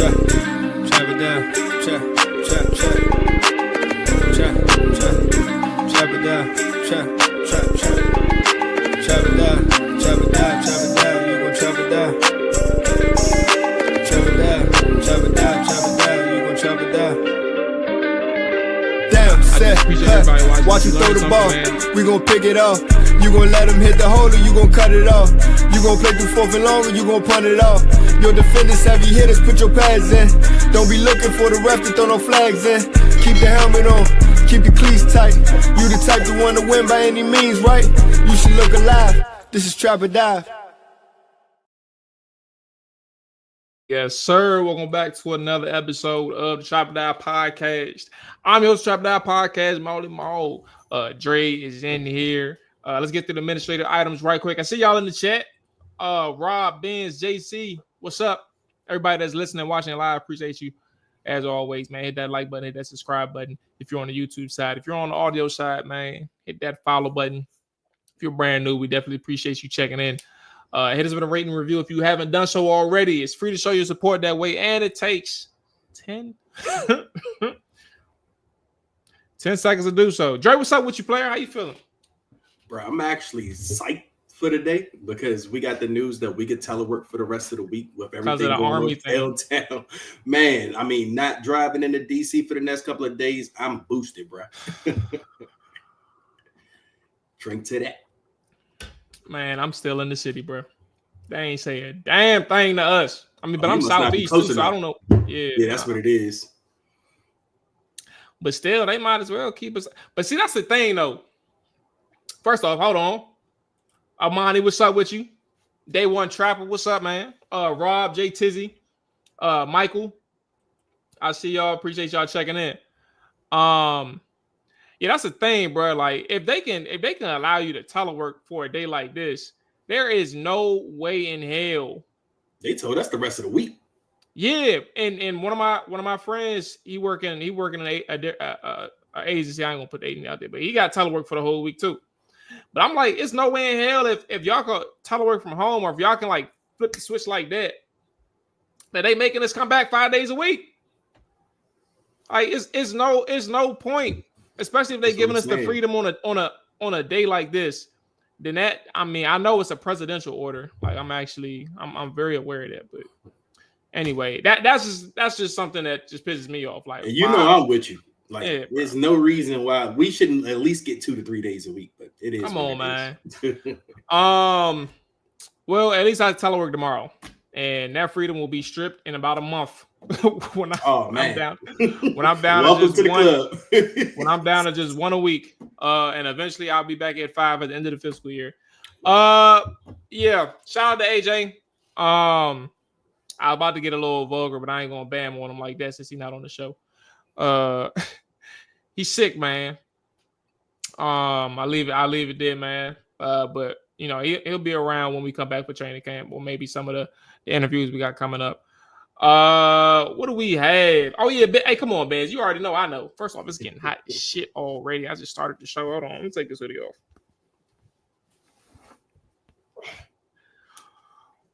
Chop it down. Chop it down. Chop it down. You gon' chop it down. Chop it down. You gon' chop it down. Damn, set, watch him throw the ball. We gon' pick it off. You gon' let him hit the hole or you gon' cut it off. You gon' play through fourth and long or you gon' punt it off. Your defenders, heavy hitters, put your pads in. Don't be looking for the ref to throw no flags in. Keep the helmet on, keep the cleats tight. You the type to want to win by any means, right? You should look alive. This is Trap or Dive. Yes, sir. Welcome back to another episode of the Trap or Dive podcast. I'm your host, Trap or Dive podcast, Mual and Dre is in here. Let's get through the administrative items right quick. I see y'all in the chat. Rob, Benz, JC, what's up? Everybody that's listening, watching live, appreciate you as always, man. Hit that like button, hit that subscribe button. If you're on the YouTube side, if you're on the audio side, man, hit that follow button. If you're brand new, we definitely appreciate you checking in. Hit us with a rating review if you haven't done so already. It's free to show your support that way, and it takes 10 seconds to do so. Dre, what's up with you, player? How you feeling? Bro, I'm actually psyched for today because we got the news that we could telework for the rest of the week with everything going on downtown. Man, I mean, not driving into DC for the next couple of days, I'm boosted, bro. Drink to that. Man, I'm still in the city, bro. They ain't say a damn thing to us. I mean, but I'm southeast too, so I don't know. Yeah, that's what it is. But still, they might as well keep us. But see, that's the thing, though. First off, hold on. Amani, what's up with you? Day One Trapper, what's up, man? Rob, J Tizzy, Michael. I see y'all. Appreciate y'all checking in. Yeah, that's the thing, bro. Like, if they can allow you to telework for a day like this, there is no way in hell. They told us the rest of the week. Yeah, and one of my friends, he working in a agency. I ain't gonna put the agency out there, but he got telework for the whole week too. But I'm like, it's no way in hell if y'all can telework from home or if y'all can like flip the switch like that they making us come back 5 days a week. Like it's no point, especially if they giving us the freedom on a day like this. Then that, I mean, I know it's a presidential order. Like I'm very aware of that. But anyway, that's just something that just pisses me off. Like, and I'm with you. Like, yeah, there's no reason why we shouldn't at least get 2 to 3 days a week, but it is. Come on, man. Well, at least I telework tomorrow, and that freedom will be stripped in about a month. when I'm down to just one a week, and eventually I'll be back at 5 at the end of the fiscal year. Yeah. Shout out to AJ. I'm about to get a little vulgar, but I ain't gonna bam on him like that since he's not on the show. He's sick, man. I leave it there, man. But you know, he'll be around when we come back for training camp, or maybe some of the interviews we got coming up. What do we have? Oh yeah, hey, come on, Benz. You already know. I know. First off, it's getting hot as shit already. I just started the show. Hold on, let me take this video off.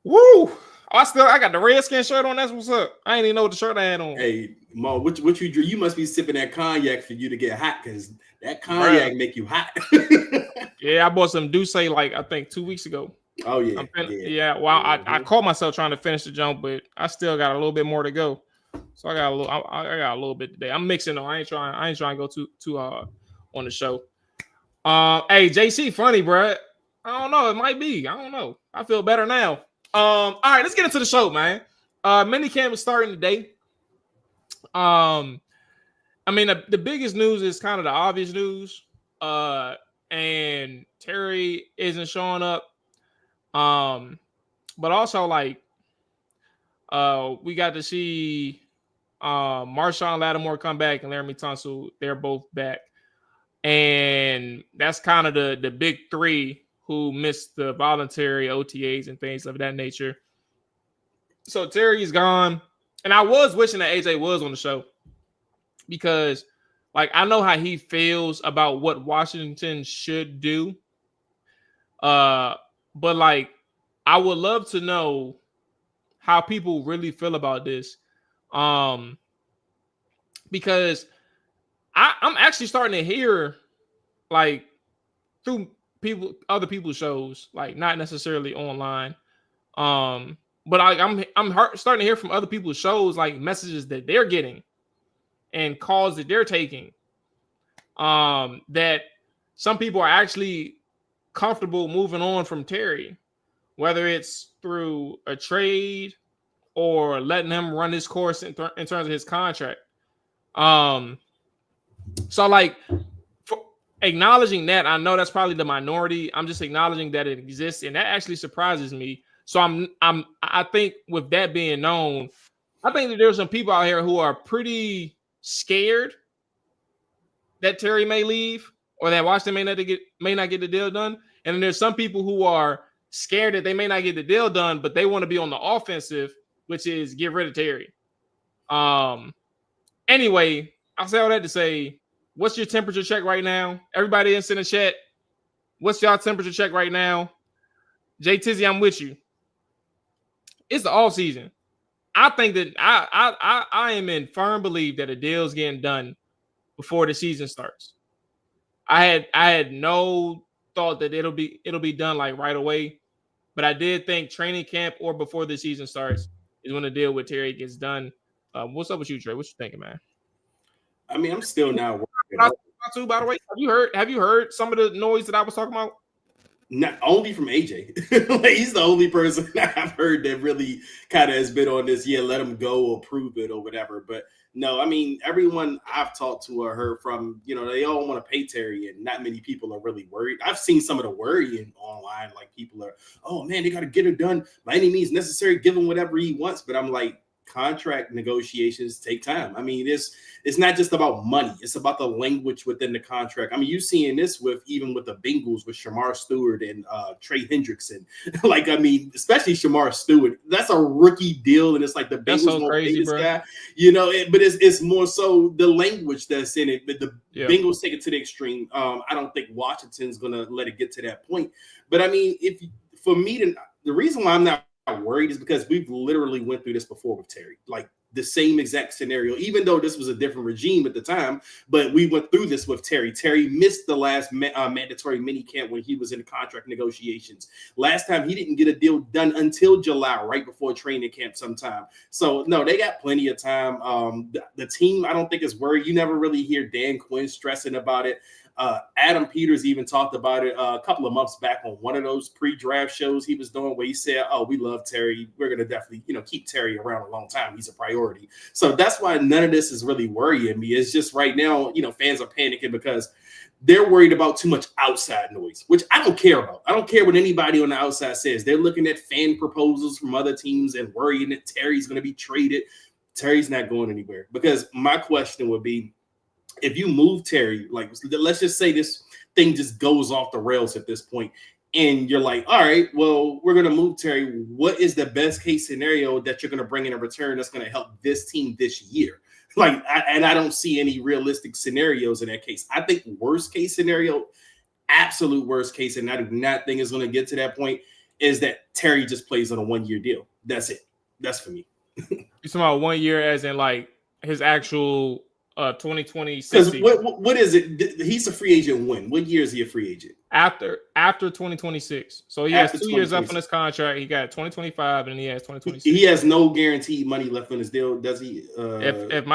Woo! I got the Redskin shirt on. That's what's up. I ain't even know what the shirt I had on. Hey, Mo, what you drew? You must be sipping that cognac for you to get hot, because that cognac make you hot. Yeah, I bought some Douce like I think 2 weeks ago. Oh yeah, yeah. Well, I caught myself trying to finish the jump, but I still got a little bit more to go. So I got a little bit today. I'm mixing though. I ain't trying to go too hard on the show. Hey, JC, funny, bro. I don't know. It might be. I don't know. I feel better now. All right, let's get into the show, man. Minicamp is starting today. I mean, the biggest news is kind of the obvious news. And Terry isn't showing up. But also like, we got to see Marshawn Lattimore come back and Laramie Tunsil. They're both back, and that's kind of the big three who missed the voluntary OTAs and things of that nature. So Terry's gone, and I was wishing that AJ was on the show, because like I know how he feels about what Washington should do. But like I would love to know how people really feel about this. Because I'm actually starting to hear like through other people's shows, like not necessarily online. But I'm starting to hear from other people's shows like messages that they're getting and calls that they're taking. That some people are actually comfortable moving on from Terry, whether it's through a trade or letting him run his course in terms of his contract. So like acknowledging that, I know that's probably the minority. I'm just acknowledging that it exists, and that actually surprises me. So I think with that being known, I think that there's some people out here who are pretty scared that Terry may leave or that Washington may not get the deal done. And then there's some people who are scared that they may not get the deal done, but they want to be on the offensive, which is get rid of Terry. Anyway, I'll say all that to say, what's your temperature check right now? Everybody in the chat, what's y'all temperature check right now? Jay Tizzy, I'm with you. It's the off season. I think that I am in firm belief that a deal's getting done before the season starts. I had no thought that it'll be done like right away, but I did think training camp or before the season starts is when the deal with Terry gets done. What's up with you, Trey? What you thinking, man? I mean, I'm still not worried. By the way, have you heard some of the noise that I was talking about? Not only from AJ. Like, he's the only person I've heard that really kind of has been on this, let him go or prove it or whatever. But no, I mean, everyone I've talked to or heard from, they all want to pay Terry, and not many people are really worried. I've seen some of the worrying online, like people are, oh man, they got to get it done by any means necessary, give him whatever he wants. But I'm like, contract negotiations take time. I mean, it's not just about money. It's about the language within the contract. I mean, you're seeing this even with the Bengals with Shamar Stewart and Trey Hendrickson. Like, I mean, especially Shamar Stewart. That's a rookie deal, and it's like the Bengals won't pay this guy. But it's more so the language that's in it. But the Bengals take it to the extreme. I don't think Washington's gonna let it get to that point. But I mean, the reason why I'm not worried is because we've literally went through this before with Terry, like the same exact scenario, even though this was a different regime at the time, but we went through this with Terry. Terry missed the last mandatory minicamp when he was in contract negotiations. Last time he didn't get a deal done until July, right before training camp sometime. So no, they got plenty of time. The team, I don't think is worried. You never really hear Dan Quinn stressing about it. Adam Peters even talked about it a couple of months back on one of those pre-draft shows he was doing where he said, oh, we love Terry. We're going to definitely, keep Terry around a long time. He's a priority. So that's why none of this is really worrying me. It's just right now, fans are panicking because they're worried about too much outside noise, which I don't care about. I don't care what anybody on the outside says. They're looking at fan proposals from other teams and worrying that Terry's going to be traded. Terry's not going anywhere, because my question would be, if you move Terry, like, let's just say this thing just goes off the rails at this point, and you're like, all right, well, we're going to move Terry. What is the best case scenario that you're going to bring in a return that's going to help this team this year? Like, I don't see any realistic scenarios in that case. I think worst case scenario, absolute worst case, and I do not think is going to get to that point, is that Terry just plays on a 1-year deal. That's it. That's for me. You're talking about 1 year as in like his actual 2026. Because what is it? He's a free agent when? What year is he a free agent? After 2026. So he has 2 years left on his contract. He got 2025 and he has 2026. He has no guaranteed money left on his deal, does he? I don't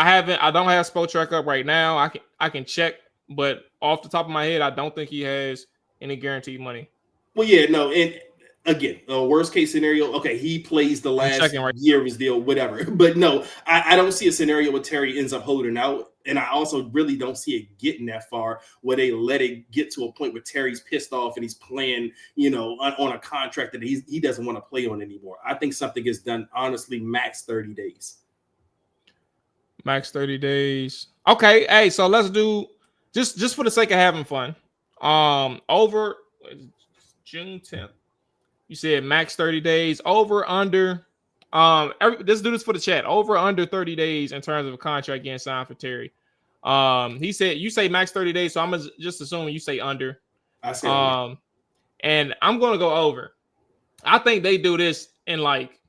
have Spotrac up right now. I can check, but off the top of my head, I don't think he has any guaranteed money. Well, yeah, no, and again, worst case scenario, okay, he plays the last year of his deal, whatever. But no, I don't see a scenario where Terry ends up holding out. And I also really don't see it getting that far where they let it get to a point where Terry's pissed off and he's playing, on a contract that he doesn't want to play on anymore. I think something is done, honestly, max 30 days. Max 30 days. Okay, hey, so let's do, just for the sake of having fun, over June 10th. You said max 30 days, over, under. Let's do this for the chat. Over, under 30 days in terms of a contract getting signed for Terry. He said, you say max 30 days, so I'm just assuming you say under. I said under. And I'm going to go over. I think they do this in like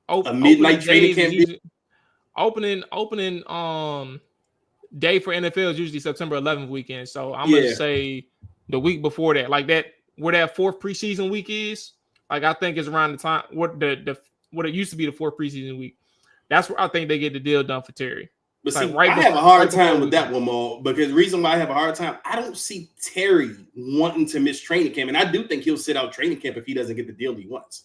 a midnight training camp. Opening day for NFL is usually September 11th weekend. So I'm gonna say the week before that, like that, where that fourth preseason week is. Like I think it's around the time what it used to be the fourth preseason week. That's where I think they get the deal done for Terry. But see, I have a hard time with that one, Maul, because the reason why I have a hard time, I don't see Terry wanting to miss training camp, and I do think he'll sit out training camp if he doesn't get the deal he wants.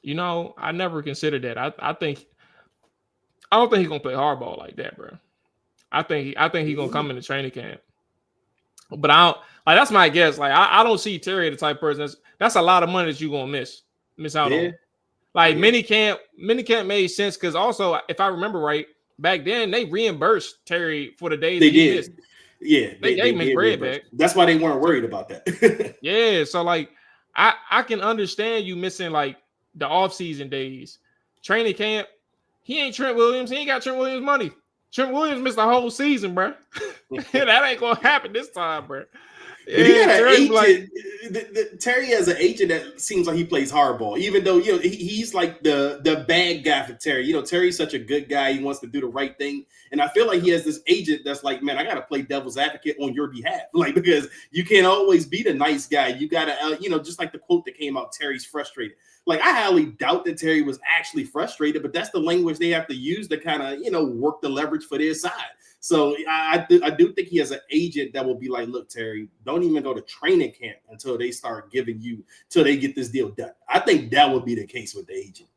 You know, I never considered that. I don't think he's gonna play hardball like that, bro. I think he's gonna come into training camp. But I don't like, that's my guess. Like I don't see Terry the type of person that's a lot of money that you're gonna miss out on. Like minicamp made sense because also, if I remember right, back then they reimbursed Terry for the days he missed. Yeah, they gave him his bread back. That's why they weren't worried about that. Yeah, so like I can understand you missing like the off-season days. Training camp, he ain't Trent Williams. He ain't got Trent Williams money. Trent Williams missed the whole season, bro. That ain't gonna happen this time, bro. Yeah, he got an agent. Terry has an agent that seems like he plays hardball, even though he's like the bad guy for Terry. Terry's such a good guy. He wants to do the right thing, and I feel like he has this agent that's like, man, I gotta play devil's advocate on your behalf, like because you can't always be the nice guy. You gotta, just like the quote that came out, Terry's frustrated. Like I highly doubt that Terry was actually frustrated, but that's the language they have to use to kind of work the leverage for their side. So I do think he has an agent that will be like, look, Terry, don't even go to training camp until they start till they get this deal done. I think that would be the case with the agent.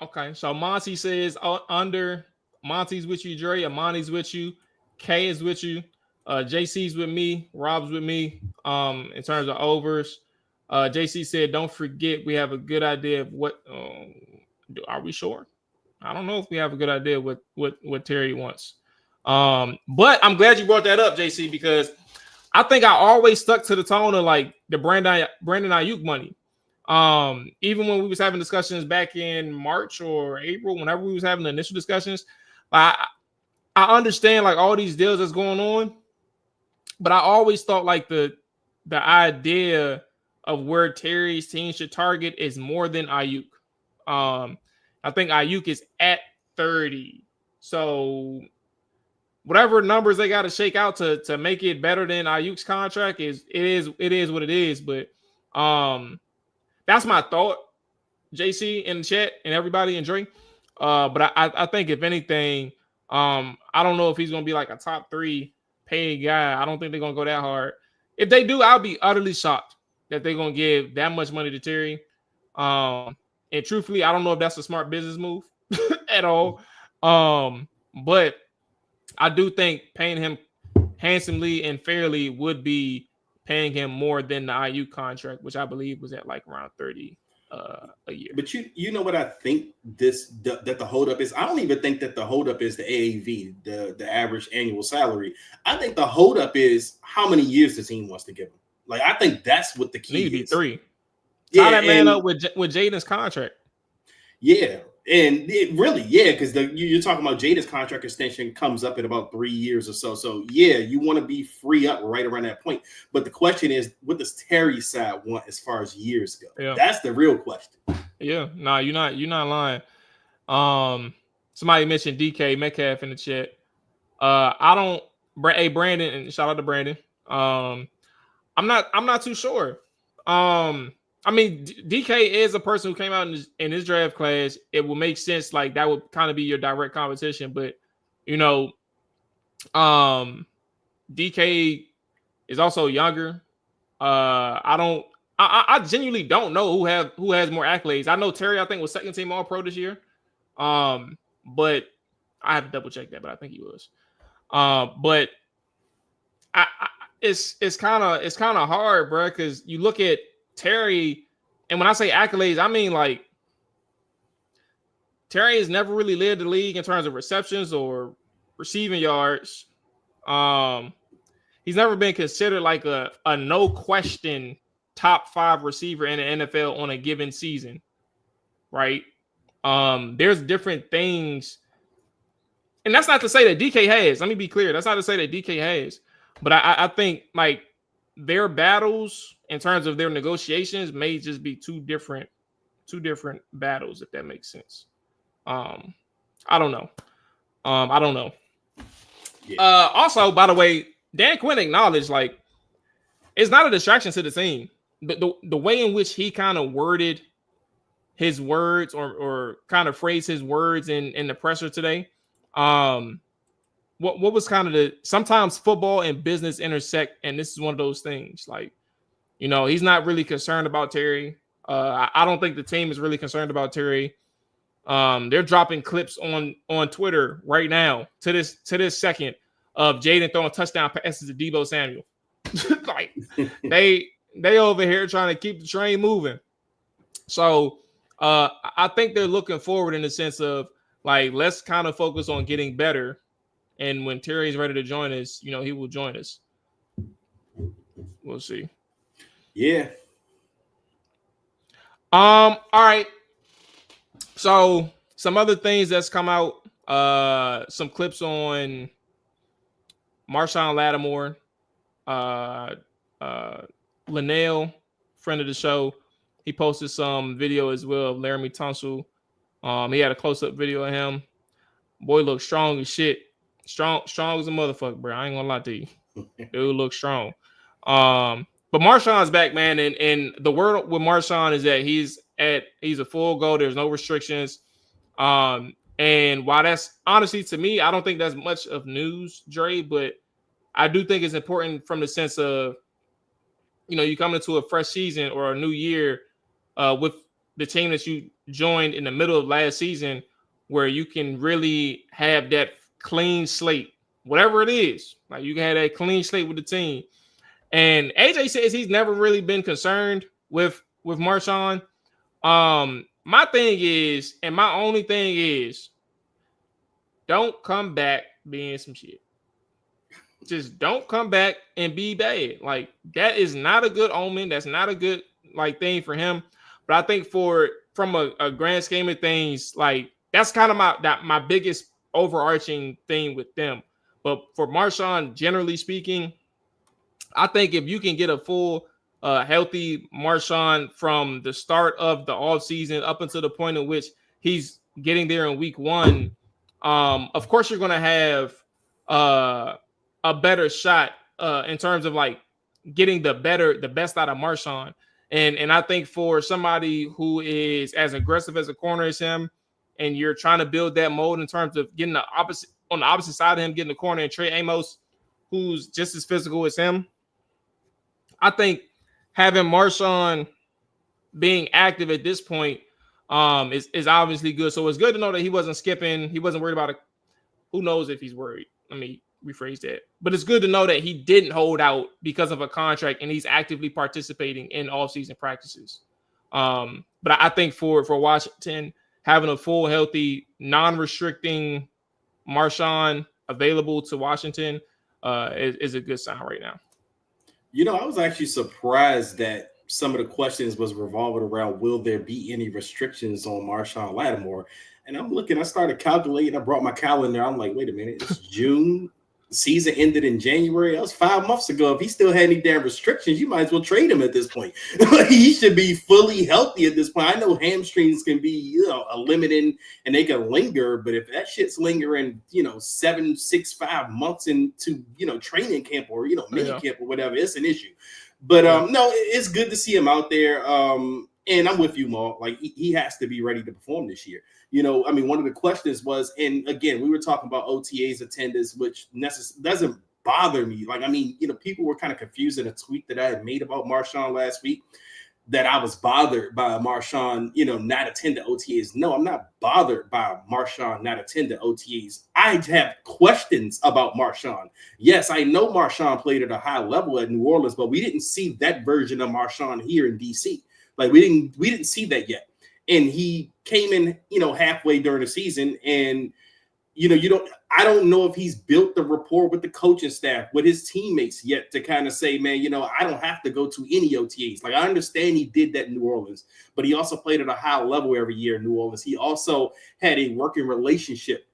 Okay, so Monty says under. Monty's with you, Dre. Amani's with you. K is with you. JC's with me. Rob's with me. In terms of overs, JC said, don't forget we have a good idea of what. Are we sure? I don't know if we have a good idea what Terry wants. But I'm glad you brought that up, JC, because I think I always stuck to the tone of like the Brandon Ayuk money. Even when we was having discussions back in March or April, whenever we was having the initial discussions, I understand like all these deals that's going on, but I always thought like the idea of where Terry's team should target is more than Ayuk. I think Ayuk is at 30, so whatever numbers they got to shake out to make it better than Ayuk's contract is what it is. But that's my thought, JC in the chat and everybody in Dre. But I think if anything, I don't know if he's gonna be like a top 3 paid guy. I don't think they're gonna go that hard. If they do, I'll be utterly shocked that they're gonna give that much money to Terry. And truthfully, I don't know if that's a smart business move at all. But I do think paying him handsomely and fairly would be paying him more than the IU contract, which I believe was at like around 30 a year. But you know what I think that the holdup is? I don't even think that the holdup is the AAV, the average annual salary. I think the holdup is how many years the team wants to give him. Like I think that's what the key is. Need to be 3. Tie that man up with Jaden's contract. Yeah. And it really, because you're talking about Jada's contract extension comes up in about 3 years or so. So you want to be free up right around that point. But the question is, what does Terry's side want as far as years go? Yeah. That's the real question. Yeah, no, you're not lying. Somebody mentioned DK Metcalf in the chat. Brandon, and shout out to Brandon. I'm not too sure. I mean, DK is a person who came out in his draft class. It will make sense. Like that would kind of be your direct competition. But, DK is also younger. I genuinely don't know who has more accolades. I know Terry, I think, was second team All-Pro this year. But I have to double check that, but I think he was. But it's kind of hard, bro, because you look at Terry, and when I say accolades, I mean like Terry has never really led the league in terms of receptions or receiving yards. He's never been considered like a no question top 5 receiver in the NFL on a given season, right? There's different things, and that's not to say that DK has. Let me be clear. That's not to say that DK has, but I think like their battles in terms of their negotiations may just be too different two different battles, if that makes sense. I don't know. I don't know. Yeah. Also, by the way, Dan Quinn acknowledged like it's not a distraction to the team. The way in which he kind of worded his words or kind of phrased his words in the presser today. What was kind of sometimes football and business intersect, and this is one of those things. Like, you know, he's not really concerned about Terry. I don't think the team is really concerned about Terry. They're dropping clips on Twitter right now to this second of Jaden throwing touchdown passes to Deebo Samuel. Like they over here trying to keep the train moving. So I think they're looking forward in the sense of like, let's kind of focus on getting better. And when Terry's ready to join us, you know, he will join us. We'll see. Yeah. All right. So some other things that's come out, some clips on Marshawn Lattimore, Linnell, friend of the show. He posted some video as well of Laramie Tunsil. He had a close-up video of him. Boy looks strong as shit. Strong as a motherfucker, bro. I ain't gonna lie to you. Dude looks strong. But Marshawn's back, man. And the word with Marshawn is that he's a full go. There's no restrictions. And while that's honestly to me, I don't think that's much of news, Dre, but I do think it's important from the sense of, you know, you come into a fresh season or a new year with the team that you joined in the middle of last season, where you can really have that clean slate, whatever it is. Like you can have that clean slate with the team. And AJ says he's never really been concerned with Marshawn. My thing is, and my only thing is, don't come back being some shit. Just don't come back and be bad. Like that is not a good omen. That's not a good like thing for him. But I think from a grand scheme of things, like that's kind of my biggest overarching thing with them. But for Marshawn, generally speaking, I think if you can get a full healthy Marshawn from the start of the offseason up until the point in which he's getting there in week 1, of course you're going to have a better shot in terms of like getting the best out of Marshawn. And I think for somebody who is as aggressive as a corner as him, and you're trying to build that mold in terms of getting on the opposite side of him, getting the corner, and Trey Amos, who's just as physical as him, I think having Marshawn being active at this point is obviously good. So it's good to know that he wasn't skipping. He wasn't worried about it. Who knows if he's worried? Let me rephrase that. But it's good to know that he didn't hold out because of a contract and he's actively participating in off-season practices. But I think for Washington, having a full, healthy, non-restricting Marshawn available to Washington is a good sign right now. You know, I was actually surprised that some of the questions was revolving around, will there be any restrictions on Marshawn Lattimore? And I'm looking, I started calculating. I brought my calendar. I'm like, wait a minute, it's June. The season ended in January. That was 5 months ago. If he still had any damn restrictions, you might as well trade him at this point. He should be fully healthy at this point. I know hamstrings can be, you know, a limiting and they can linger, but if that shit's lingering, you know, 7, 6, 5 months into, you know, training camp or, you know, mini camp or whatever, it's an issue. But no, it's good to see him out there. And I'm with you, Maul. Like he has to be ready to perform this year. You know, I mean, one of the questions was, and again, we were talking about OTA's attendance, which doesn't bother me. Like, I mean, you know, people were kind of confused in a tweet that I had made about Marshawn last week that I was bothered by Marshawn, you know, not attending OTAs. No, I'm not bothered by Marshawn not attending OTAs. I have questions about Marshawn. Yes, I know Marshawn played at a high level at New Orleans, but we didn't see that version of Marshawn here in DC. Like we didn't see that yet. And he came in, you know, halfway during the season. And, you know, I don't know if he's built the rapport with the coaching staff, with his teammates yet to kind of say, man, you know, I don't have to go to any OTAs. Like I understand he did that in New Orleans, but he also played at a high level every year in New Orleans. He also had a working relationship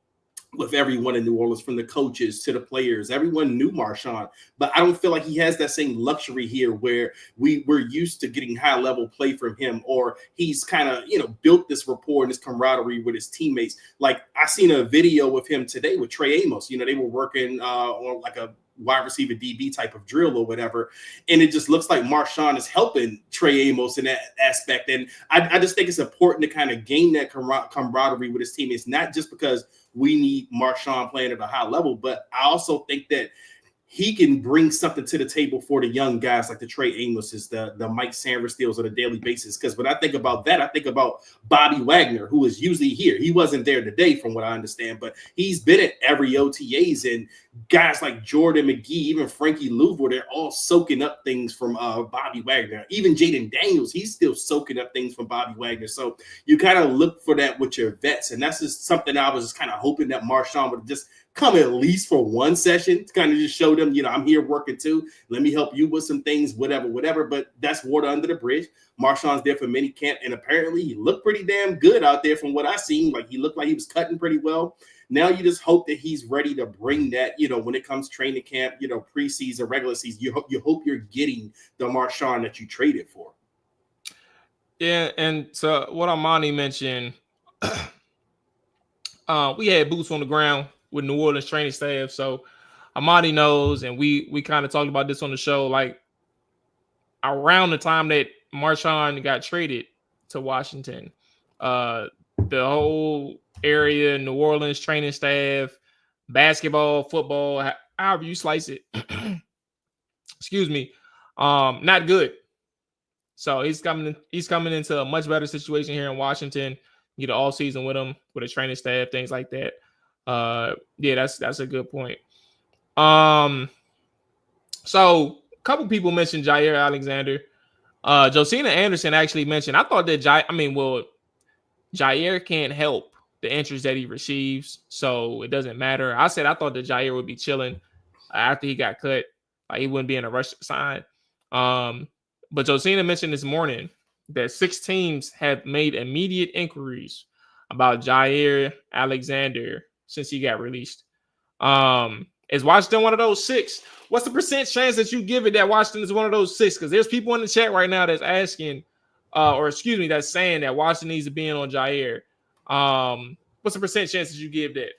with everyone in New Orleans, from the coaches to the players. Everyone knew Marshawn, but I don't feel like he has that same luxury here where we're used to getting high level play from him, or he's kind of, built this rapport and this camaraderie with his teammates. Like I seen a video with him today with Trey Amos. They were working on like a wide receiver DB type of drill or whatever. And it just looks like Marshawn is helping Trey Amos in that aspect. And I just think it's important to kind of gain that camaraderie with his teammates, not just because we need Marshawn playing at a high level, but I also think that he can bring something to the table for the young guys like the Trey Amoses, the Mike Sandersfields on a daily basis. Because when I think about that, I think about Bobby Wagner, who is usually here. He wasn't there today from what I understand, but he's been at every OTAs, and guys like Jordan McGee, even Frankie Louisville, they're all soaking up things from Bobby Wagner. Even Jaden Daniels, he's still soaking up things from Bobby Wagner. So you kind of look for that with your vets, and that's just something I was just kind of hoping that Marshawn would just come at least for one session to kind of just show them, I'm here working too. Let me help you with some things, whatever. But that's water under the bridge. Marshawn's there for minicamp, and apparently he looked pretty damn good out there from what I seen. Like he looked like he was cutting pretty well. Now you just hope that he's ready to bring that, when it comes training camp, preseason, regular season. You hope you're getting the Marshawn that you traded for. Yeah, and so what Armani mentioned, we had boots on the ground with New Orleans training staff. So Amadi knows, and we kind of talked about this on the show, like around the time that Marshawn got traded to Washington, the whole area, New Orleans training staff, basketball, football, however you slice it, excuse me, not good. So he's coming into a much better situation here in Washington. Get all season with him, with his training staff, things like that. Yeah, that's a good point. So a couple people mentioned Jair Alexander. Josina Anderson actually mentioned, I thought that Jair can't help the interest that he receives, so it doesn't matter. I thought that Jair would be chilling after he got cut. Like he wouldn't be in a rush to sign. But Josina mentioned this morning that 6 teams have made immediate inquiries about Jair Alexander since he got released. Is Washington one of those 6? What's the percent chance that you give it that Washington is one of those 6? Because there's people in the chat right now that's asking, that's saying that Washington needs to be in on Jair. What's the percent chance that you give that?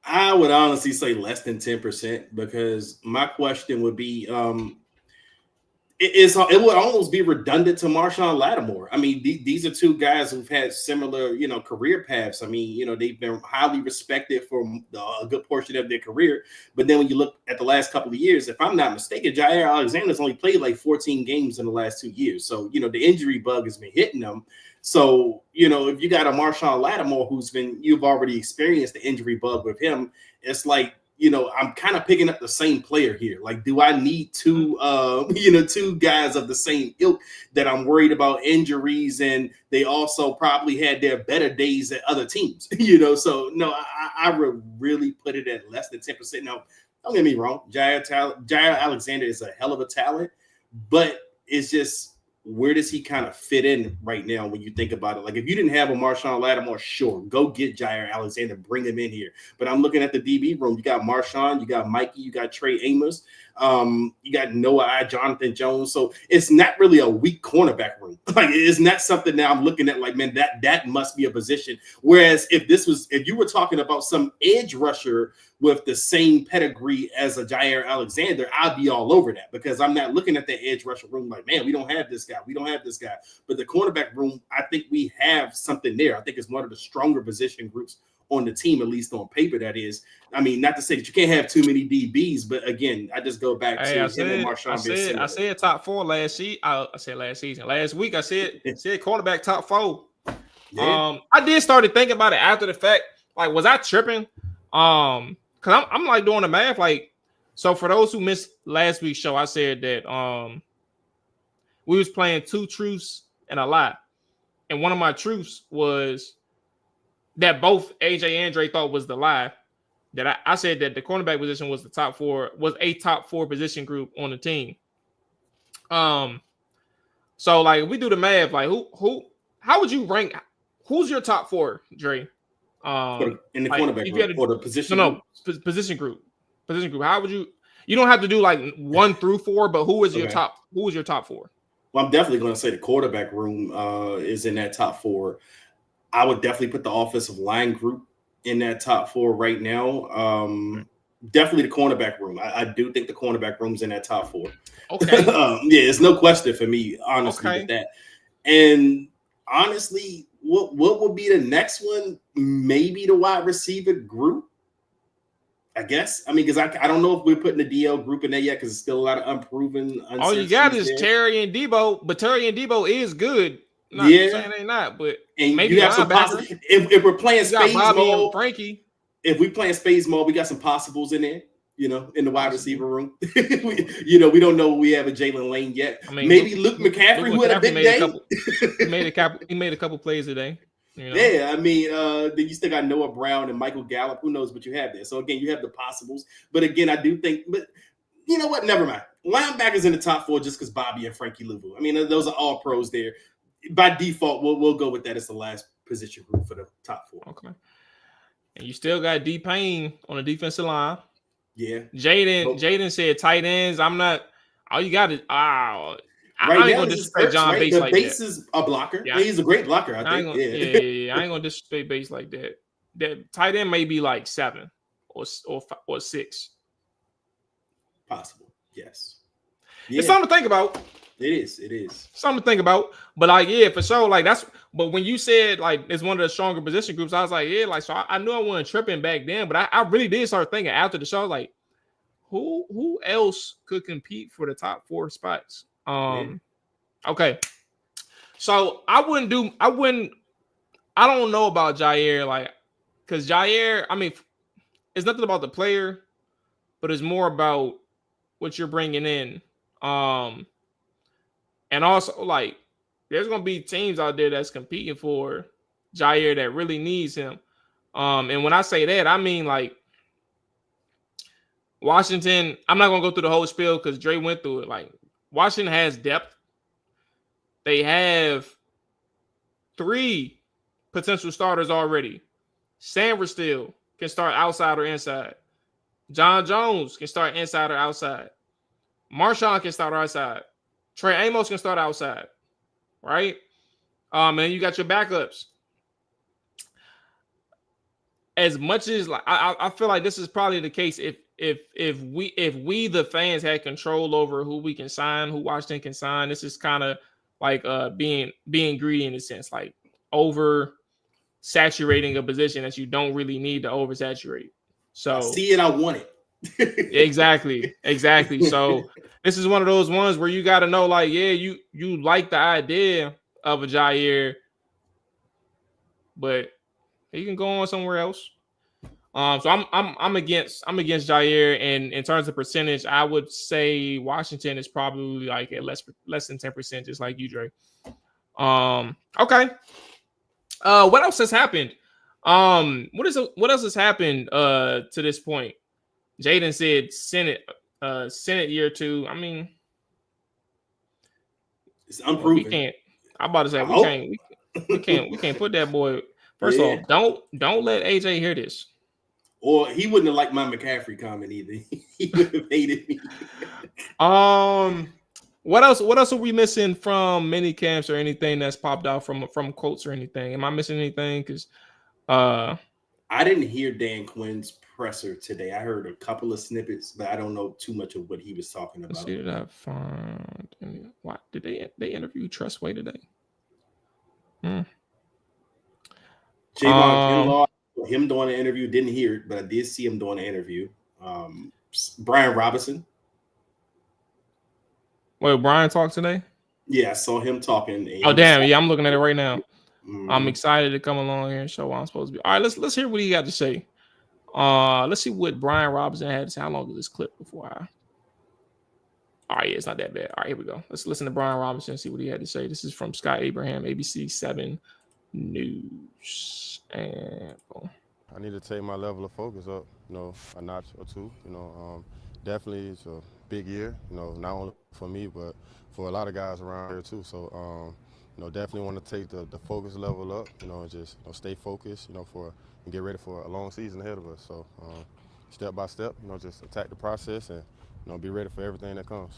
I would honestly say less than 10%, because my question would be, it would almost be redundant to Marshawn Lattimore. I mean, these are 2 guys who've had similar, career paths. I mean, they've been highly respected for a good portion of their career. But then when you look at the last couple of years, if I'm not mistaken, Jair Alexander's only played like 14 games in the last 2 years. So, the injury bug has been hitting them. So, if you got a Marshawn Lattimore you've already experienced the injury bug with him, it's like, I'm kind of picking up the same player here. Like, do I need 2 guys of the same ilk that I'm worried about injuries, and they also probably had their better days at other teams, So, no, I would really put it at less than 10%. Now, don't get me wrong. Jair Alexander is a hell of a talent, but it's just, where does he kind of fit in right now when you think about it? Like, if you didn't have a Marshawn Lattimore, sure, go get Jair Alexander, bring him in here. But I'm looking at the DB room. You got Marshawn, you got Mikey, you got Trey Amos, you got Noah, Jonathan Jones. So it's not really a weak cornerback room. Like, it's not something that I'm looking at like, man, that must be a position. Whereas if you were talking about some edge rusher with the same pedigree as a Jair Alexander, I'd be all over that, because I'm not looking at the edge rusher room like, man, we don't have this guy. But the cornerback room, I think we have something there. I think it's one of the stronger position groups on the team, at least on paper, that is. I mean, not to say that you can't have too many DBs, but again, I just go back to him and Marshawn. I said top 4 last week. Last week I said quarterback top 4. Yeah. I did start thinking about it after the fact. Like, was I tripping? Because I'm like doing the math. Like, so for those who missed last week's show, I said that we was playing 2 truths and a lie. And one of my truths was that both AJ and Dre thought was the lie. That I said that the cornerback position was a top 4 position group on the team. So like, if we do the math, like how would you rank? Who's your top 4, Dre? In the cornerback group or the position group? Position group. Position group. How would you? You don't have to do like 1 through 4, but who is your top? Who is your top 4? Well, I'm definitely going to say the quarterback room is in that top 4. I would definitely put the offensive line group in that top 4 right now. Definitely the cornerback room. I do think the cornerback room's in that top 4. Okay. It's no question for me, honestly, with that. And honestly, what would be the next one? Maybe the wide receiver group, I guess. I mean, because I don't know if we're putting the DL group in there yet because it's still a lot of unproven. All you got is Terry and Debo, but Terry and Debo is good. Not saying they not, but and maybe you have some possible. If we're playing Spades mode, Frankie. If we playing Spades mode, we got some possibles in there. In the wide receiver room. we don't know we have a Jalen Lane yet. I mean, maybe Luke McCaffrey who had a big day. He made a couple plays today. Yeah, I mean, then you still got Noah Brown and Michael Gallup. Who knows what you have there? So again, you have the possibles. But again, I do think. But you know what? Never mind. Linebackers in the top 4 just because Bobby and Frankie Louvu. I mean, those are all pros there. By default, we'll go with that as the last position group for the top 4. Okay. And you still got D Payne on the defensive line. Yeah. Jaden said tight ends. I'm not. All you got is I ain't gonna disrespect John right? Bates the like Bates that. is a blocker. Yeah. He's a great blocker. I think. I ain't gonna disrespect Bates like that. That tight end may be like 7 or 6. Possible. Yes. Yeah. It's something to think about. It is. Something to think about. But like, yeah, for sure. Like but when you said like it's one of the stronger position groups, I was like, yeah, like so I knew I wasn't tripping back then, but I really did start thinking after the show, like, who else could compete for the top 4 spots? Okay. So I don't know about Jair, like, because Jair, I mean, it's nothing about the player, but it's more about what you're bringing in. And also, like, there's going to be teams out there that's competing for Jair that really needs him. And when I say that, I mean, like, Washington, I'm not going to go through the whole spiel because Dre went through it. Like, Washington has depth. They have 3 potential starters already. Sanders can start outside or inside. John Jones can start inside or outside. Marshawn can start outside. Trey Amos can start outside, right? And then you got your backups. As much as like I feel like this is probably the case if we the fans had control over who we can sign, who Washington can sign. This is kind of like being greedy in a sense, like over saturating a position that you don't really need to oversaturate. So I see it, I want it. Exactly. So this is one of those ones where you got to know, like, yeah, you like the idea of a Jair, but he can go on somewhere else. So I'm against Jair, and in terms of percentage, I would say Washington is probably like at less than 10%, just like you, Dre. Okay. What else has happened? What else has happened to this point? Jaden said Senate year 2. I mean, it's unproven. We can't. I'm about to say we can't put that boy. First off, don't let AJ hear this. Or he wouldn't have liked my McCaffrey comment either. He would have hated me. What else are we missing from mini camps or anything that's popped out from quotes or anything? Am I missing anything? Because I didn't hear Dan Quinn's presser today. I heard a couple of snippets, but I don't know too much of what he was talking about. Let's see what I found. Why did they interview Trustway today? Javon Kinlaw, him doing an interview, didn't hear it, but I did see him doing an interview. Brian Robinson. Wait, Brian talked today? Yeah, I saw him talking. Oh, damn. Yeah, I'm looking at it right now. I'm excited to come along here and show what I'm supposed to be. All right, let's hear what he got to say. Let's see what Brian Robinson had to say. How long is this clip before All right, yeah, it's not that bad. All right, here we go. Let's listen to Brian Robinson and see what he had to say. This is from Scott Abraham, ABC 7 News. And I need to take my level of focus up, a notch or two. Definitely it's a big year, not only for me, but for a lot of guys around here too. So, definitely want to take the focus level up, and just stay focused, and get ready for a long season ahead of us. So step by step, just attack the process and, be ready for everything that comes.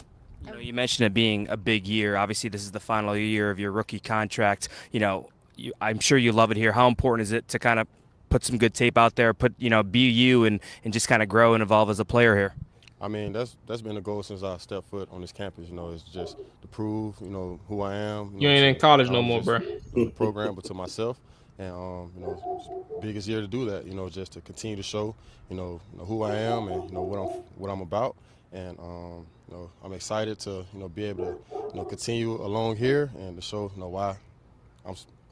You mentioned it being a big year. Obviously, this is the final year of your rookie contract. I'm sure you love it here. How important is it to kind of put some good tape out there, be you and just kind of grow and evolve as a player here? I mean, that's been the goal since I stepped foot on this campus. It's just to prove, who I am. You ain't in college no more, bro. The program, but to myself, and biggest year to do that. Just to continue to show, who I am and what I'm about, and I'm excited to be able to continue along here and to show why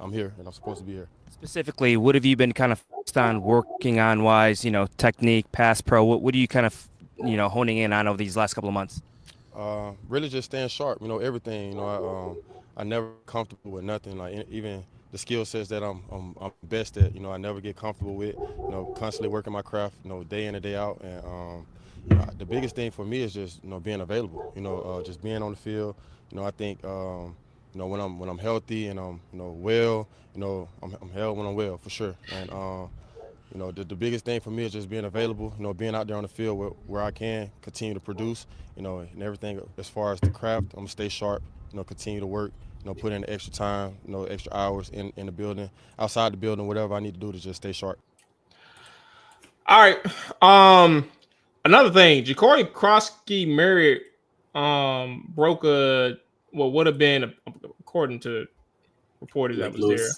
I'm here and I'm supposed to be here. Specifically, what have you been kind of focused on working on wise? Technique, pass pro. What are you kind of honing in on over these last couple of months? Really just staying sharp, everything. I never comfortable with nothing. Like even the skill sets that I'm best at, I never get comfortable with. Constantly working my craft, day in and day out. And the biggest thing for me is just being available. Just being on the field. I think when I'm healthy and I'm well, I'm held when I'm well for sure. And the biggest thing for me is just being available, being out there on the field where I can continue to produce, and everything as far as the craft. I'm gonna stay sharp, continue to work, put in the extra time, extra hours in the building, outside the building, whatever I need to do to just stay sharp. All right. Another thing, Ja'Cory Krosky-Merritt broke what would have been, according to reported that was there.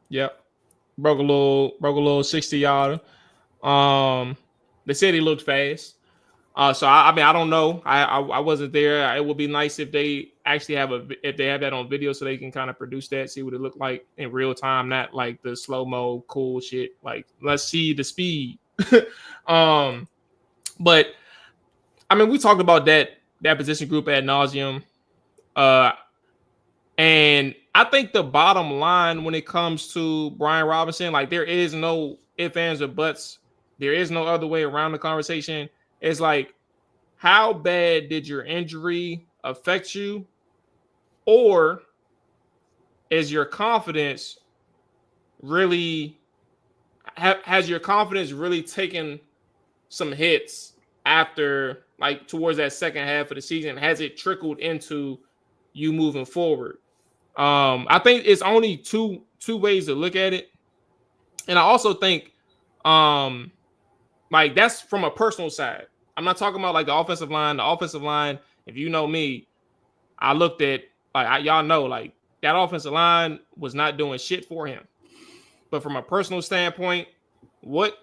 Yep. Broke a little 60-yarder. They said he looked fast. So I mean, I don't know. I wasn't there. It would be nice if they actually have that on video so they can kind of produce that, see what it looked like in real time, not like the slow-mo cool shit. Like, let's see the speed. But I mean, we talked about that position group ad nauseum. And I think the bottom line when it comes to Brian Robinson, like, there is no ifs, ands, or buts. There is no other way around the conversation. It's like, how bad did your injury affect you? Or is your confidence really, has your confidence really taken some hits after, like, towards that second half of the season? Has it trickled into you moving forward? I think it's only two ways to look at it. And I also think, like, that's from a personal side. I'm not talking about like the offensive line. The offensive line, if you know me, I looked at, like, y'all know, like, that offensive line was not doing shit for him. But from a personal standpoint, what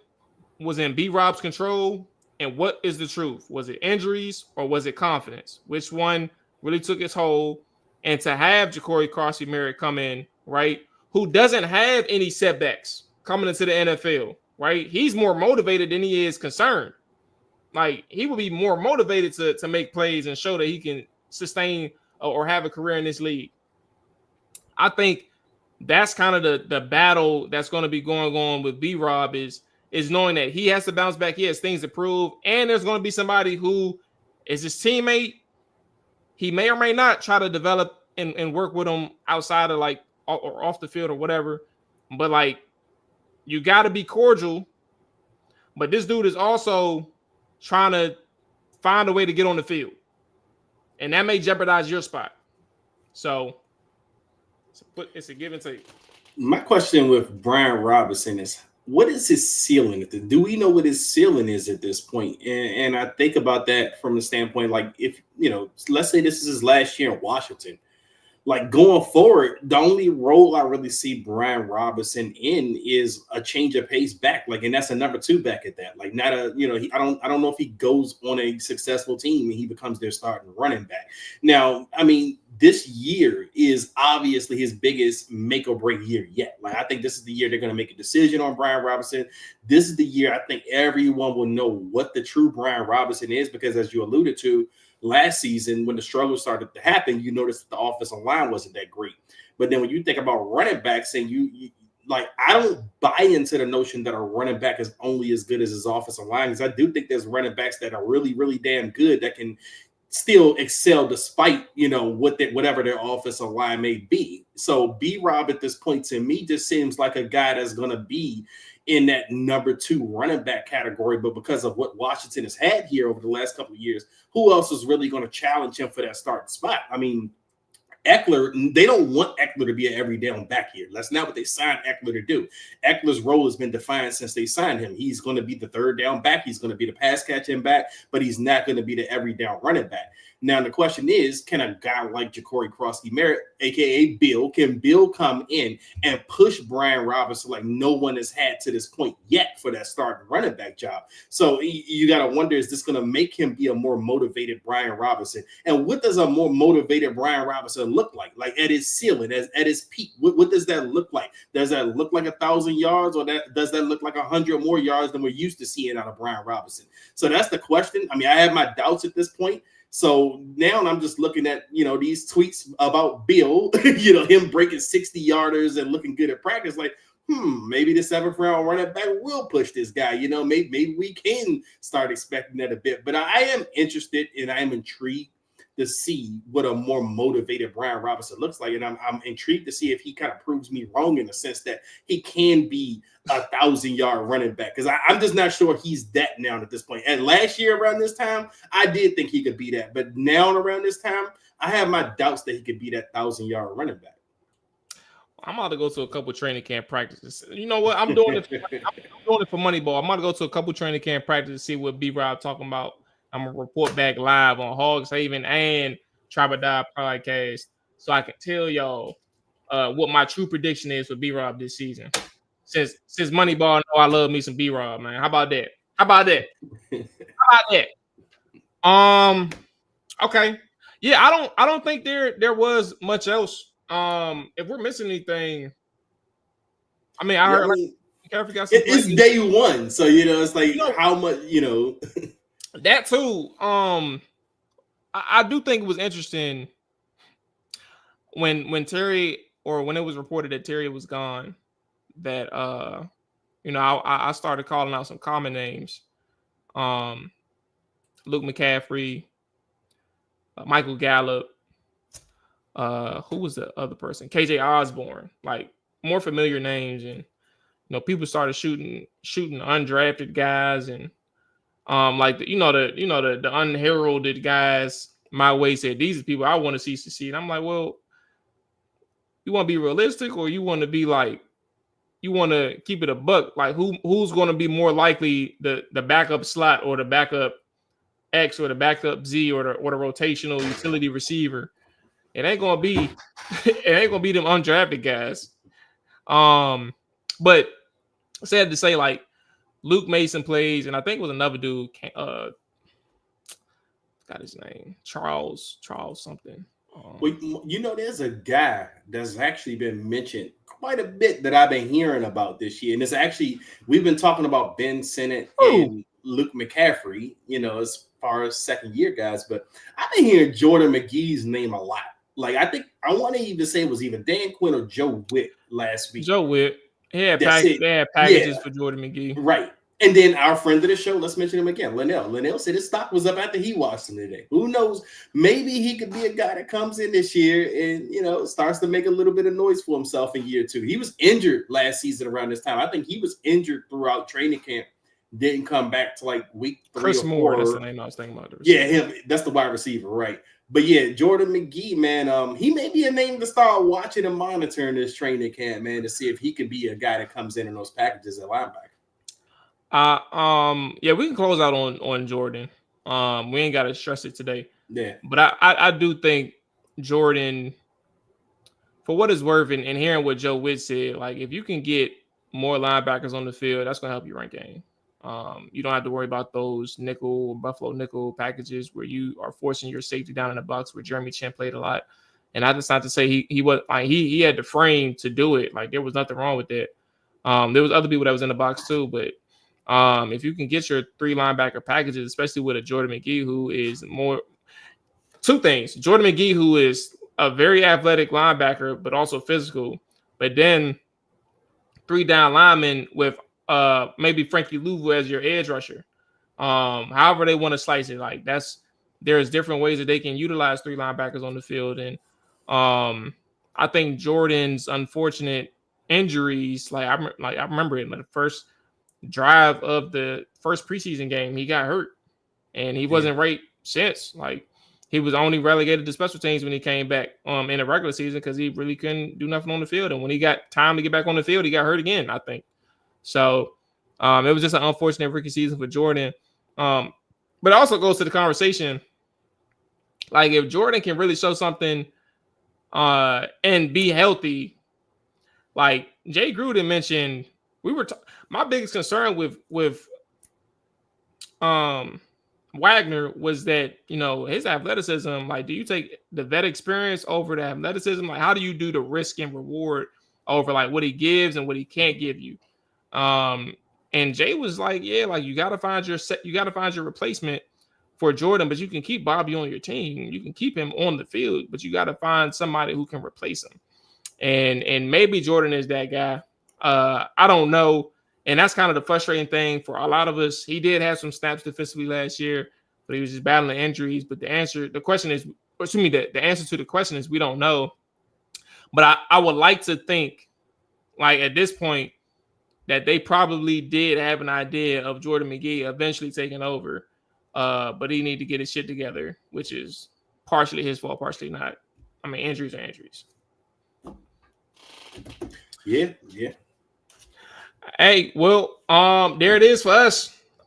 was in B-Rob's control and what is the truth? Was it injuries or was it confidence? Which one really took its hold? And to have Ja'Cory Krosky-Merritt come in, right, who doesn't have any setbacks coming into the NFL, right? He's more motivated than he is concerned. Like, he would be more motivated to make plays and show that he can sustain or have a career in this league. I think that's kind of the battle that's going to be going on with B-Rob is knowing that he has to bounce back. He has things to prove. And there's going to be somebody who is his teammate. He may or may not try to develop and work with him outside of, like, or off the field or whatever. But, like, you got to be cordial. But this dude is also trying to find a way to get on the field. And that may jeopardize your spot. So it's a give and take. My question with Brian Robinson is, what is his ceiling? Do we know what his ceiling is at this point? And I think about that from the standpoint, like, if, let's say this is his last year in Washington, like, going forward, the only role I really see Brian Robinson in is a change of pace back. Like, and that's a number 2 back at that. Like, not a, I don't know if he goes on a successful team and he becomes their starting running back. Now, I mean, this year is obviously his biggest make or break year yet. Like, I think this is the year they're going to make a decision on Brian Robinson. This is the year I think everyone will know what the true Brian Robinson is, because as you alluded to, last season, when the struggles started to happen, you noticed that the offensive line wasn't that great. But then when you think about running backs, and you like, I don't buy into the notion that a running back is only as good as his offensive line, because I do think there's running backs that are really, really damn good that can still excel despite, whatever their offensive line may be. So B-Rob at this point to me just seems like a guy that's going to be in that number 2 running back category. But because of what Washington has had here over the last couple of years, who else is really going to challenge him for that starting spot? I mean, Eckler, they don't want Eckler to be an every down back here. That's not what they signed Eckler to do. Eckler's role has been defined since they signed him. He's going to be the third down back. He's going to be the pass catching back, but he's not going to be the every down running back. Now, the question is, can a guy like Ja'Cory Crosby-Merritt, a.k.a. Bill, can Bill come in and push Brian Robinson like no one has had to this point yet for that starting running back job? So you got to wonder, is this going to make him be a more motivated Brian Robinson? And what does a more motivated Brian Robinson look like? Like at his ceiling, at his peak, what does that look like? Does that look like 1,000 yards, or does that look like 100 more yards than we're used to seeing out of Brian Robinson? So that's the question. I mean, I have my doubts at this point. So now I'm just looking at, these tweets about Bill, him breaking 60-yarders and looking good at practice. Like, maybe the 7th round running back will push this guy. Maybe we can start expecting that a bit. But I am interested and I am intrigued to see what a more motivated Brian Robinson looks like. And I'm intrigued to see if he kind of proves me wrong in the sense that he can be 1,000-yard running back. Because I'm just not sure he's that now at this point. And last year around this time, I did think he could be that. But now around this time, I have my doubts that he could be that 1,000-yard running back. I'm about to go to a couple training camp practices. You know what? I'm doing it for Moneyball. I'm about to go to a couple training camp practices to see what B-Rob talking about. I'm going to report back live on Hogs Haven and Tribe or Die podcast so I can tell y'all what my true prediction is for B-Rob this season. Since Moneyball know I love me some B-Rob, man. How about that? Okay. Yeah, I don't think there was much else. If we're missing anything, I mean, I heard it's day one, so it's like how much, That too. I do think it was interesting when Terry, or when it was reported that Terry was gone, that I started calling out some common names. Luke McCaffrey, Michael Gallup, who was the other person? KJ Osborne, like more familiar names, and people started shooting undrafted guys, and the unheralded guys my way said these are people I want to see succeed. I'm like, well, you want to be realistic, or you want to be like, you want to keep it a buck? Like who's going to be more likely the backup slot, or the backup X, or the backup Z, or the rotational utility receiver? It ain't gonna be them undrafted guys. But sad to say, like, Luke made some plays, and I think it was another dude. Got his name, Charles something. Well, there's a guy that's actually been mentioned quite a bit that I've been hearing about this year, and it's actually, we've been talking about Ben Sinnott and Luke McCaffrey, as far as second-year guys, but I've been hearing Jordan McGee's name a lot. Like, I think I want to even say it was either Dan Quinn or Joe Witt last week. Joe Witt. They had packages for Jordan McGee. Right. And then our friend of the show, let's mention him again, Linnell. Linnell said his stock was up after he watched him today. Who knows? Maybe he could be a guy that comes in this year and, starts to make a little bit of noise for himself in year 2. He was injured last season around this time. I think he was injured throughout training camp. Didn't come back to like week 3 Chris or 4. Moore, that's the name I was thinking about. Yeah, him. That's the wide receiver, right? But yeah, Jordan McGee, man, he may be a name to start watching and monitoring this training camp, man, to see if he could be a guy that comes in those packages at linebacker. Yeah, we can close out on Jordan. We ain't got to stress it today. Yeah, but I do think Jordan, for what it's worth, and hearing what Joe Witt said, like, if you can get more linebackers on the field, that's gonna help you run game. You don't have to worry about those Buffalo nickel packages where you are forcing your safety down in the box, where Jeremy Chin played a lot. And that's not to say he had the frame to do it. Like, there was nothing wrong with that. There was other people that was in the box too, but if you can get your 3 linebacker packages, especially with a Jordan McGee, who is more two things. Jordan McGee, who is a very athletic linebacker, but also physical, but then 3 down linemen with maybe Frankie Louvu as your edge rusher. However they want to slice it, like that's there's different ways that they can utilize 3 linebackers on the field. And I think Jordan's unfortunate injuries, I remember it, the first drive of the first preseason game, he got hurt and he wasn't right since. He was only relegated to special teams when he came back in the regular season because he really couldn't do nothing on the field. And when he got time to get back on the field, he got hurt again, I think. So it was just an unfortunate rookie season for Jordan. But it also goes to the conversation, if Jordan can really show something and be healthy, Jay Gruden mentioned, my biggest concern with Wagner was that, his athleticism, do you take the vet experience over the athleticism? How do you do the risk and reward over what he gives and what he can't give you? And Jay was you got to find your replacement for Jordan, but you can keep Bobby on your team. You can keep him on the field, but you got to find somebody who can replace him. And maybe Jordan is that guy. I don't know. And that's kind of the frustrating thing for a lot of us. He did have some snaps defensively last year, but he was just battling injuries. But the answer to the question is we don't know. But I would like to think, at this point, that they probably did have an idea of Jordan McGee eventually taking over. But he need to get his shit together, which is partially his fault, partially not. Injuries are injuries. Yeah. Hey, well, there it is for us. What's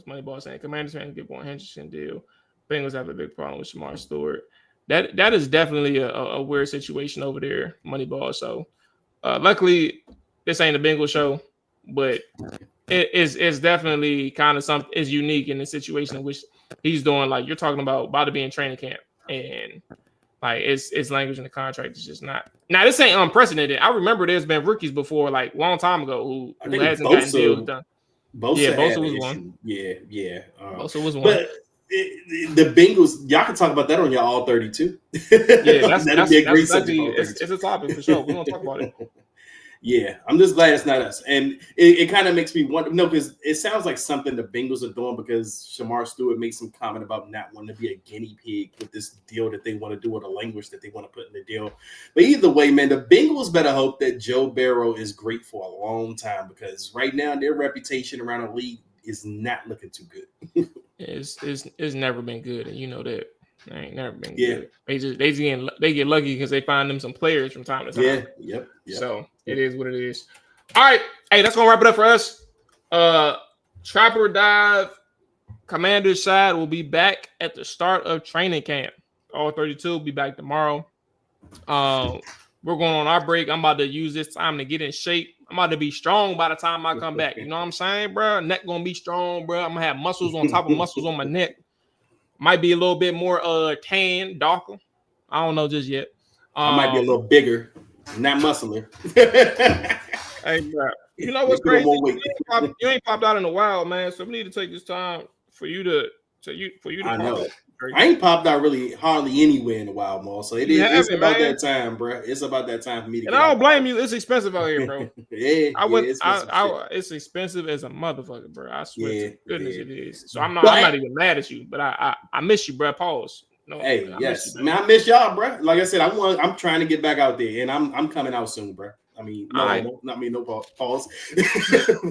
Moneyball saying? Commanders trying to get one Henderson deal. Bengals have a big problem with Shamar Stewart. That is definitely a weird situation over there, Moneyball. So, luckily, this ain't a Bengals show, but it's definitely kind of something is unique in the situation in which he's doing. You're talking about to be in training camp, and it's language in the contract. It's just not. Now this ain't unprecedented. I remember there's been rookies before, long time ago, who hasn't gotten deals done. Bosa was one. Yeah. Bosa was one. But the Bengals, y'all can talk about that on your all 32. Yeah, that'd be a great subject. It's a topic for sure. We're gonna talk about it. Yeah, I'm just glad it's not us. And it kind of makes me wonder, because it sounds like something the Bengals are doing, because Shamar Stewart made some comment about not wanting to be a guinea pig with this deal that they want to do, or the language that they want to put in the deal. But either way, man, the Bengals better hope that Joe Burrow is great for a long time, because right now their reputation around the league is not looking too good. It's never been good, and you know that. They ain't never been good. They get lucky because they find them some players from time to time. Yep. So it is what it is. All right. Hey, that's gonna wrap it up for us. Trapper Dive Commander's side will be back at the start of training camp. All 32 will be back tomorrow. We're going on our break. I'm about to use this time to get in shape. I'm about to be strong by the time I come back. You know what I'm saying, bro? Neck gonna be strong, bro. I'm gonna have muscles on top of muscles on my neck. Might be a little bit more tan, darker. I don't know just yet. I might be a little bigger, not muscular. Hey, bro. You know what's crazy? You ain't popped out in a while, man. So we need to take this time for you to I know. I ain't popped out really hardly anywhere in a while, Maul. So it's about that time, bro. It's about that time for me to. And I don't blame you. It's expensive out here, bro. It's expensive as a motherfucker, bro. I swear to goodness it is. So I'm not even mad at you, but I miss you, bro. Pause. No, hey, yes, man, I miss y'all, bro. Like I said, I'm trying to get back out there, and I'm coming out soon, bro. I mean, no pause.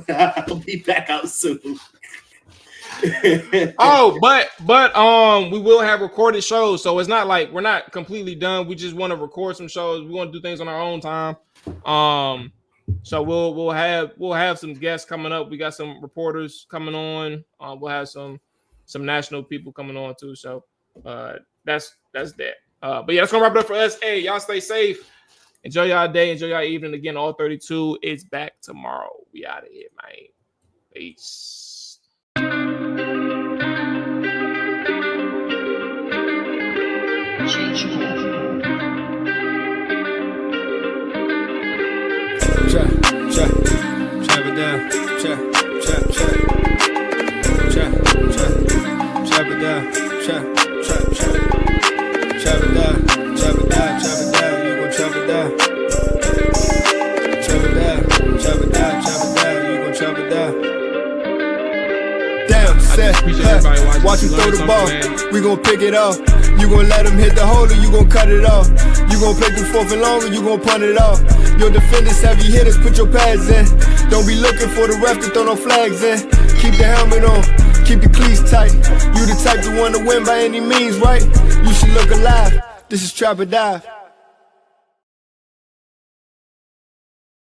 I'll be back out soon. but we will have recorded shows, so it's not like we're not completely done. We just want to record some shows. We want to do things on our own time. So we'll have some guests coming up. We got some reporters coming on. We'll have some national people coming on too. So that's that. But yeah, that's gonna wrap it up for us. Hey, y'all stay safe. Enjoy y'all day. Enjoy y'all evening. Again, all 32 is back tomorrow. We out of here, man. Peace. Chop it down. Chop it down. Chop it down. You gon' chop it down. Chop it down. You gon' chop it down. Damn. said, watch you throw the ball. We gon' pick it off. You gon' let him hit the hole or you gon' cut it off. You gon' play through fourth and long or you gon' punt it off. Your defenders, heavy hitters, put your pads in. Don't be looking for the ref to throw no flags in. Keep the helmet on, keep the cleats tight. You the type to want to win by any means, right? You should look alive. This is Trap or Dive.